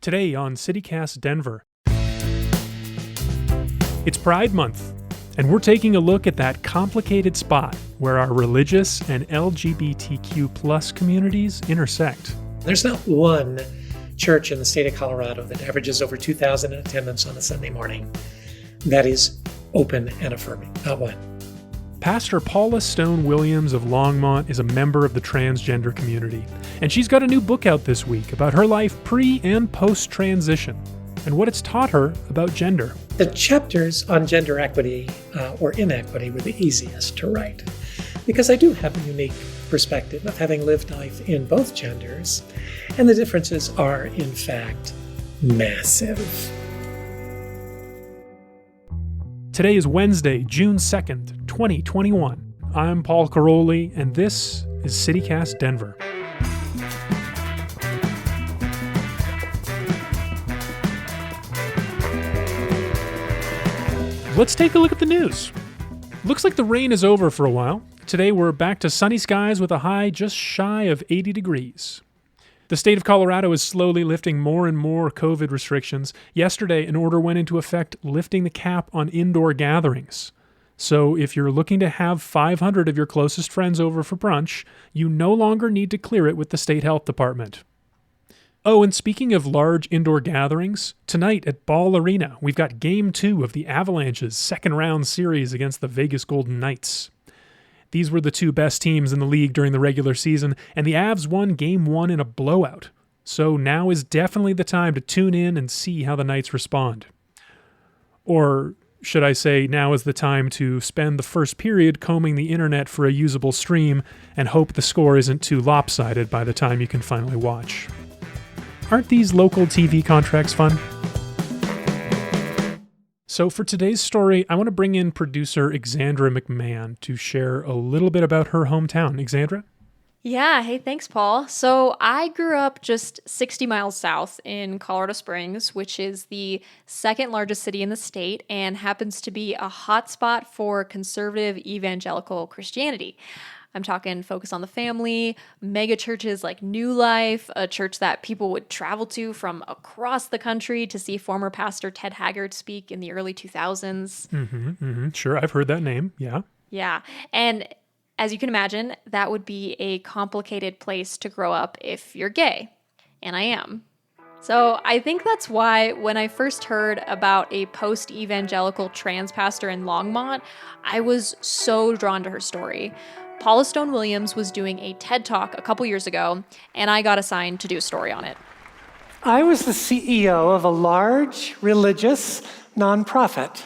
Today on CityCast Denver. It's Pride Month, and we're taking a look at that complicated spot where our religious and LGBTQ+ communities intersect. There's not one church in the state of Colorado that averages over 2,000 in attendance on a Sunday morning that is open and affirming. Not one. Pastor Paula Stone Williams of Longmont is a member of the transgender community, and she's got a new book out this week about her life pre- and post-transition and what it's taught her about gender. The chapters on gender equity or inequity were the easiest to write because I do have a unique perspective of having lived life in both genders, and the differences are, in fact, massive. Today is Wednesday, June 2nd, 2021. I'm Paul Caroli, and this is CityCast Denver. Let's take a look at the news. Looks like the rain is over for a while. Today we're back to sunny skies with a high just shy of 80 degrees. The state of Colorado is slowly lifting more and more COVID restrictions. Yesterday, an order went into effect lifting the cap on indoor gatherings. So if you're looking to have 500 of your closest friends over for brunch, you no longer need to clear it with the state health department. Oh, and speaking of large indoor gatherings, tonight at Ball Arena, we've got Game 2 of the Avalanche's second-round series against the Vegas Golden Knights. These were the two best teams in the league during the regular season, and the Avs won Game 1 in a blowout. So now is definitely the time to tune in and see how the Knights respond. Or should I say, now is the time to spend the first period combing the internet for a usable stream and hope the score isn't too lopsided by the time you can finally watch. Aren't these local TV contracts fun? So for today's story, I want to bring in producer Xandra McMahon to share a little bit about her hometown. Xandra? Yeah, hey, thanks, Paul. So I grew up just 60 miles south in Colorado Springs, which is the second largest city in the state and happens to be a hotspot for conservative evangelical Christianity. I'm talking focus on the family, mega churches like New Life, a church that people would travel to from across the country to see former pastor Ted Haggard speak in the early 2000s. Sure, I've heard that name, yeah. Yeah, and as you can imagine, that would be a complicated place to grow up if you're gay, and I am. So I think that's why when I first heard about a post-evangelical trans pastor in Longmont, I was so drawn to her story. Paula Stone Williams was doing a TED Talk a couple years ago, and I got assigned to do a story on it. I was the CEO of a large religious nonprofit,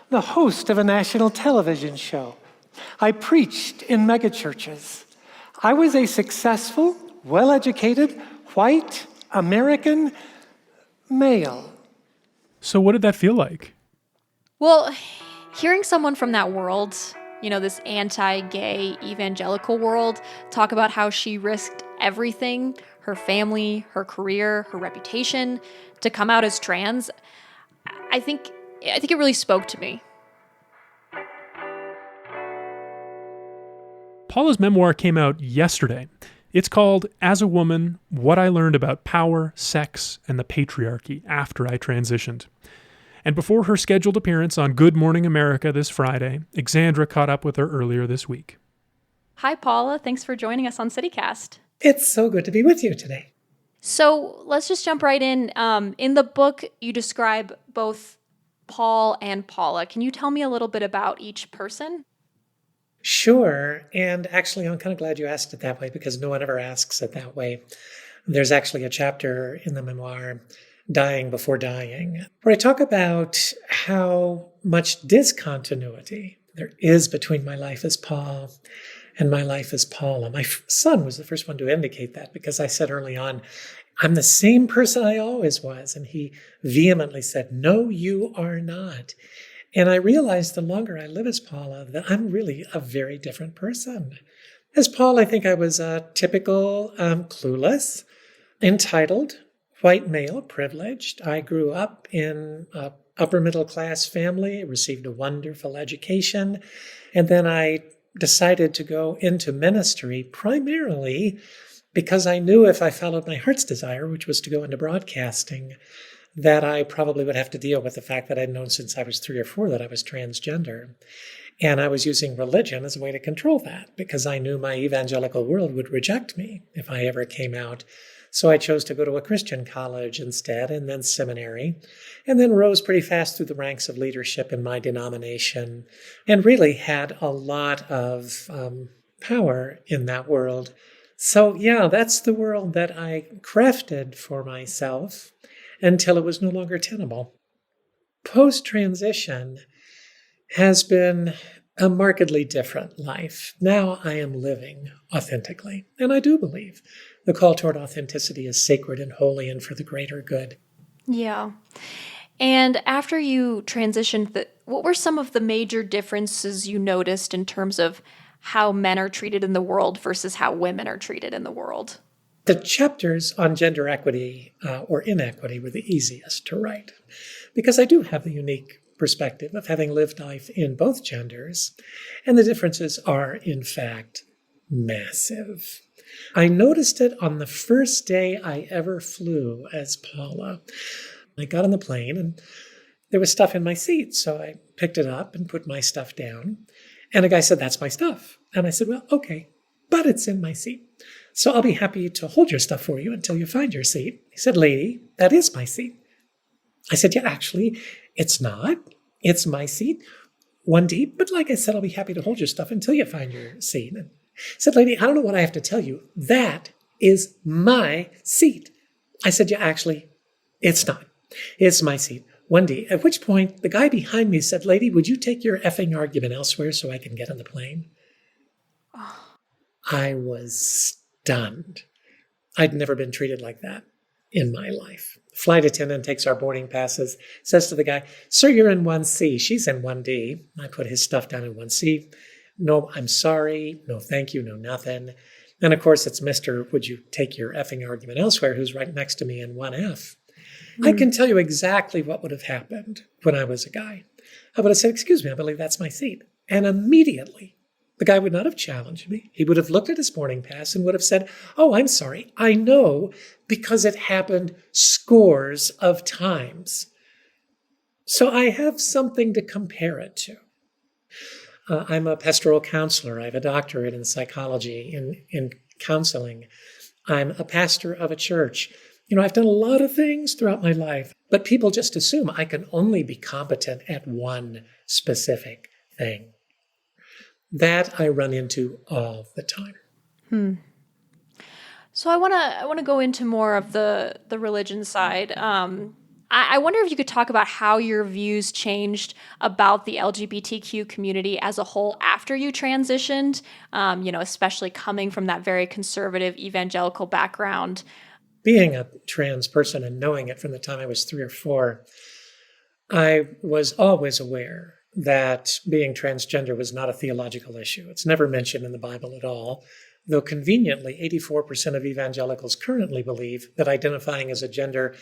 the host of a national television show. I preached in megachurches. I was a successful, well-educated, white, American male. So what did that feel like? Well, hearing someone from that world, this anti-gay evangelical world, talk about how she risked everything, her family, her career, her reputation, to come out as trans, I think it really spoke to me. Paula's memoir came out yesterday. It's called As a Woman, What I Learned About Power, Sex, and the Patriarchy After I Transitioned. And before her scheduled appearance on Good Morning America this Friday, Xandra caught up with her earlier this week. Hi, Paula. Thanks for joining us on CityCast. It's so good to be with you today. So let's just jump right in. In the book, you describe both Paul and Paula. Can you tell me a little bit about each person? Sure. And actually, I'm kind of glad you asked it that way because no one ever asks it that way. There's actually a chapter in the memoir, Dying Before Dying, where I talk about how much discontinuity there is between my life as Paul and my life as Paula. My son was the first one to indicate that because I said early on, I'm the same person I always was. And he vehemently said, no, you are not. And I realized the longer I live as Paula, that I'm really a very different person. As Paul, I think I was a typical clueless, entitled, white male, privileged. I grew up in an upper middle class family, received a wonderful education, and then I decided to go into ministry primarily because I knew if I followed my heart's desire, which was to go into broadcasting, that I probably would have to deal with the fact that I'd known since I was 3 or 4 that I was transgender. And I was using religion as a way to control that because I knew my evangelical world would reject me if I ever came out. So I chose to go to a Christian college instead, and then seminary, and then rose pretty fast through the ranks of leadership in my denomination, and really had a lot of power in that world. So yeah, that's the world that I crafted for myself until it was no longer tenable. Post-transition has been a markedly different life. Now I am living authentically, and I do believe the call toward authenticity is sacred and holy and for the greater good. Yeah. And after you transitioned, what were some of the major differences you noticed in terms of how men are treated in the world versus how women are treated in the world? The chapters on gender equity or inequity were the easiest to write because I do have the unique perspective of having lived life in both genders, and the differences are, in fact, massive. I noticed it on the first day I ever flew as Paula. I got on the plane and there was stuff in my seat, so I picked it up and put my stuff down. And a guy said, "That's my stuff." And I said, "Well, okay, but it's in my seat. So I'll be happy to hold your stuff for you until you find your seat." He said, "Lady, that is my seat." I said, "Yeah, actually, it's not. It's my seat, 1D, but like I said, I'll be happy to hold your stuff until you find your seat." And he said, "Lady, I don't know what I have to tell you. That is my seat." I said, "Yeah, actually, it's not. It's my seat, 1D." At which point, the guy behind me said, "Lady, would you take your effing argument elsewhere so I can get on the plane?" I was stunned. I'd never been treated like that in my life. Flight attendant takes our boarding passes, says to the guy, "Sir, you're in 1C. She's in 1D. I put his stuff down in 1C. "No, I'm sorry. No, thank you. No, nothing." And of course, it's "Mr. Would you take your effing argument elsewhere?" who's right next to me in 1F. I can tell you exactly what would have happened when I was a guy. I would have said, "Excuse me, I believe that's my seat." And immediately, the guy would not have challenged me. He would have looked at his boarding pass and would have said, "Oh, I'm sorry. I know because it happened scores of times." So I have something to compare it to. I'm a pastoral counselor. I have a doctorate in psychology, in counseling. I'm a pastor of a church. I've done a lot of things throughout my life, but people just assume I can only be competent at one specific thing. That I run into all the time. So I want to go into more of the religion side. I wonder if you could talk about how your views changed about the LGBTQ community as a whole after you transitioned, especially coming from that very conservative evangelical background. Being a trans person and knowing it from the time I was 3 or 4, I was always aware that being transgender was not a theological issue. It's never mentioned in the Bible at all, though conveniently 84% of evangelicals currently believe that identifying as a gender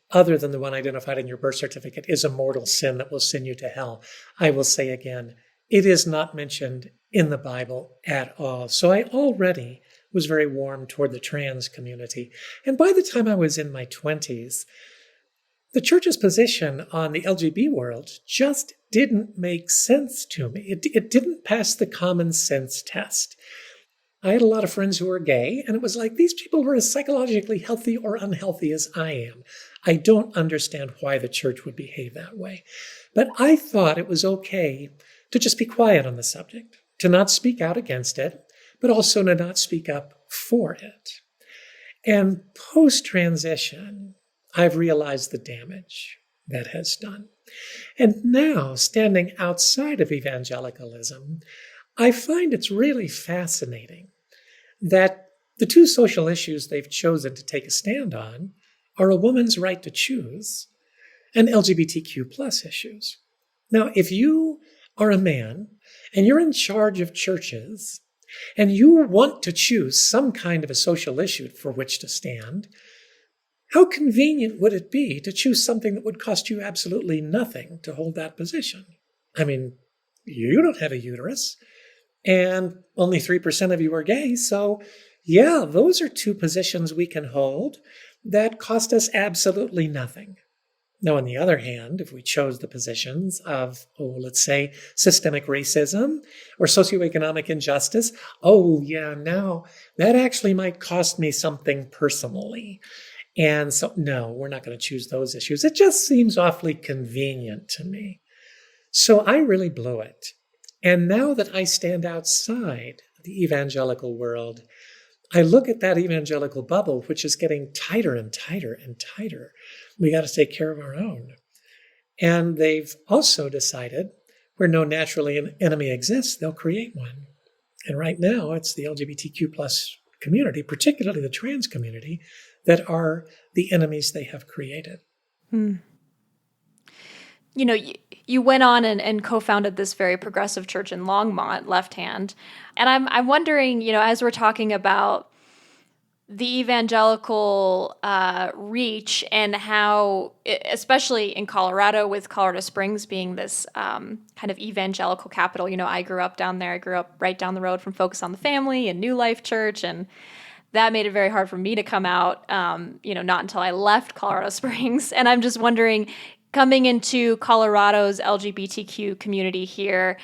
other than the one identified in your birth certificate is a mortal sin that will send you to hell. I will say again, it is not mentioned in the Bible at all. So I already was very warm toward the trans community. And by the time I was in my 20s, the church's position on the LGBT world just didn't make sense to me. It didn't pass the common sense test. I had a lot of friends who were gay, and it was like these people were as psychologically healthy or unhealthy as I am. I don't understand why the church would behave that way. But I thought it was okay to just be quiet on the subject, to not speak out against it, but also to not speak up for it. And post-transition, I've realized the damage that has done. And now, standing outside of evangelicalism, I find it's really fascinating that the two social issues they've chosen to take a stand on are a woman's right to choose and LGBTQ plus issues. Now, if you are a man and you're in charge of churches and you want to choose some kind of a social issue for which to stand, how convenient would it be to choose something that would cost you absolutely nothing to hold that position? I mean, you don't have a uterus, and only 3% of you are gay, so Yeah, those are two positions we can hold that cost us absolutely nothing. Now, on the other hand, if we chose the positions of, let's say, systemic racism or socioeconomic injustice, now that actually might cost me something personally. And so, no, we're not going to choose those issues. It just seems awfully convenient to me. So I really blew it. And now that I stand outside the evangelical world, I look at that evangelical bubble, which is getting tighter and tighter and tighter. We got to take care of our own. And they've also decided where no natural enemy exists, they'll create one. And right now, it's the LGBTQ plus community, particularly the trans community, that are the enemies they have created. You know, you went on and co-founded this very progressive church in Longmont, Left Hand. And I'm wondering, you know, as we're talking about the evangelical reach and how, especially in Colorado, with Colorado Springs being this kind of evangelical capital, you know, I grew up down there. I grew up right down the road from Focus on the Family and New Life Church. And that made it very hard for me to come out, not until I left Colorado Springs. And I'm just wondering, coming into Colorado's LGBTQ community here,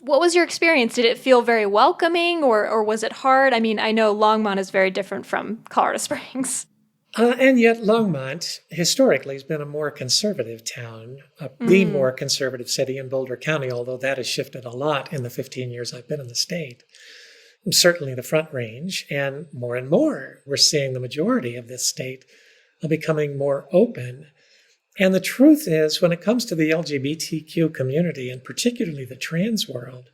what was your experience? Did it feel very welcoming or was it hard? I mean, I know Longmont is very different from Colorado Springs. And yet Longmont historically has been a more conservative town, the more conservative city in Boulder County, although that has shifted a lot in the 15 years I've been in the state. Certainly the Front Range, and more we're seeing the majority of this state becoming more open. And the truth is, when it comes to the LGBTQ community, and particularly the trans world,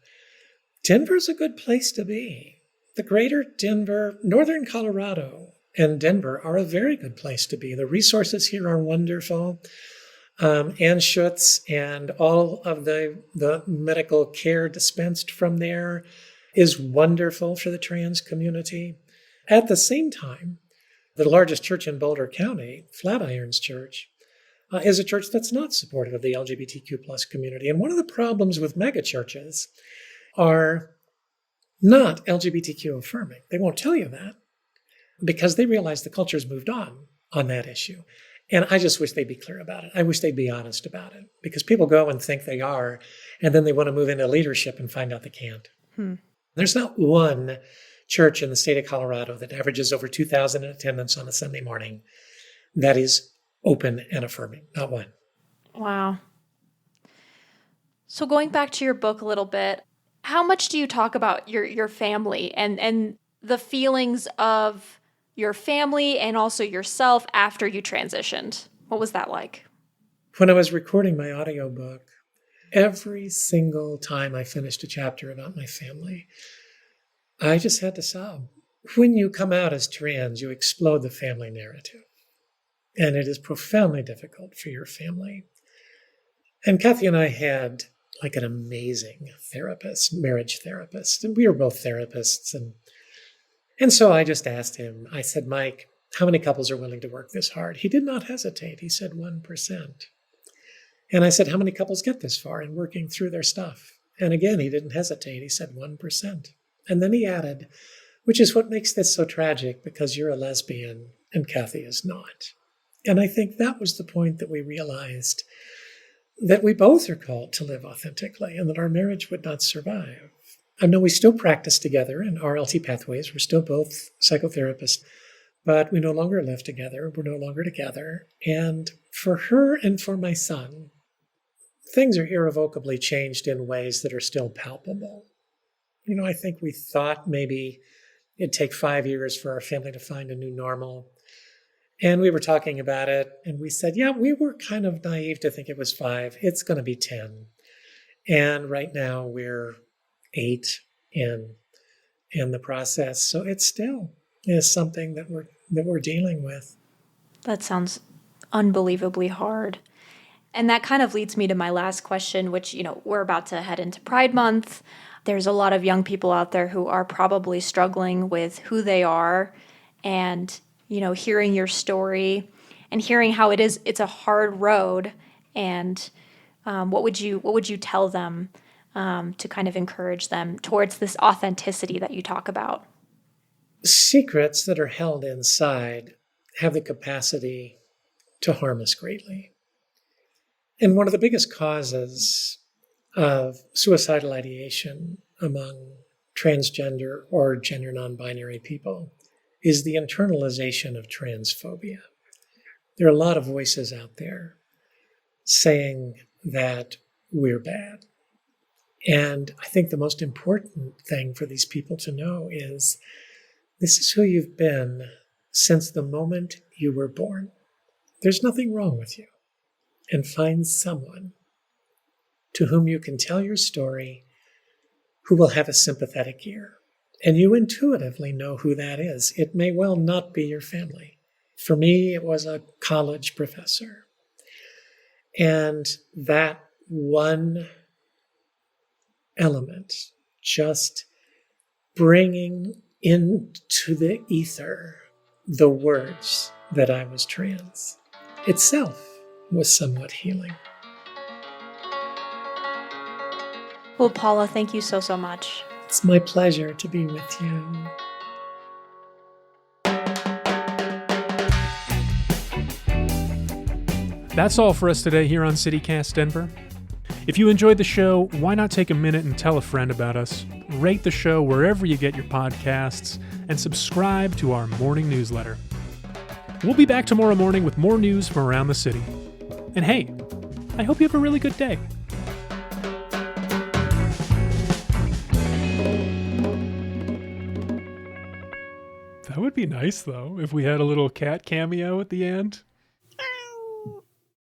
Denver's a good place to be. The greater Denver, northern Colorado, and Denver are a very good place to be. The resources here are wonderful. Anschutz and all of the medical care dispensed from there is wonderful for the trans community. At the same time, the largest church in Boulder County, Flatirons Church, is a church that's not supportive of the LGBTQ plus community. And one of the problems with megachurches are not LGBTQ affirming. They won't tell you that because they realize the culture's moved on that issue. And I just wish they'd be clear about it. I wish they'd be honest about it because people go and think they are, and then they want to move into leadership and find out they can't. There's not one church in the state of Colorado that averages over 2,000 in attendance on a Sunday morning that is open and affirming. Not one. Wow. So going back to your book a little bit, how much do you talk about your family and the feelings of your family and also yourself after you transitioned? What was that like? When I was recording my audiobook, every single time I finished a chapter about my family, I just had to sob. When you come out as trans, you explode the family narrative. And it is profoundly difficult for your family. And Kathy and I had like an amazing therapist, marriage therapist. And we were both therapists. And so I just asked him, I said, Mike, how many couples are willing to work this hard? He did not hesitate. He said 1%. And I said, how many couples get this far in working through their stuff? And again, he didn't hesitate. He said 1%. And then he added, which is what makes this so tragic because you're a lesbian and Kathy is not. And I think that was the point that we realized that we both are called to live authentically and that our marriage would not survive. I know we still practice together in RLT pathways. We're still both psychotherapists, but we no longer live together. We're no longer together. And for her and for my son, things are irrevocably changed in ways that are still palpable. You know, I think we thought maybe it'd take 5 years for our family to find a new normal. And we were talking about it, and we said, yeah, we were kind of naive to think it was 5. It's going to be 10. And right now we're 8 in the process. So it still is something that we're dealing with. That sounds unbelievably hard. And that kind of leads me to my last question, which, you know, we're about to head into Pride Month. There's a lot of young people out there who are probably struggling with who they are and, you know, hearing your story and hearing how it's a hard road. And what would you tell them to kind of encourage them towards this authenticity that you talk about? Secrets that are held inside have the capacity to harm us greatly. And one of the biggest causes of suicidal ideation among transgender or gender non-binary people is the internalization of transphobia. There are a lot of voices out there saying that we're bad. And I think the most important thing for these people to know is this is who you've been since the moment you were born. There's nothing wrong with you. And find someone to whom you can tell your story who will have a sympathetic ear. And you intuitively know who that is. It may well not be your family. For me, it was a college professor. And that one element, just bringing into the ether the words that I was trans, itself was somewhat healing. Well, Paula, thank you so much. It's my pleasure to be with you. That's all for us today here on CityCast Denver. If you enjoyed the show, why not take a minute and tell a friend about us? Rate the show wherever you get your podcasts, and subscribe to our morning newsletter. We'll be back tomorrow morning with more news from around the city. And hey, I hope you have a really good day. That would be nice, though, if we had a little cat cameo at the end.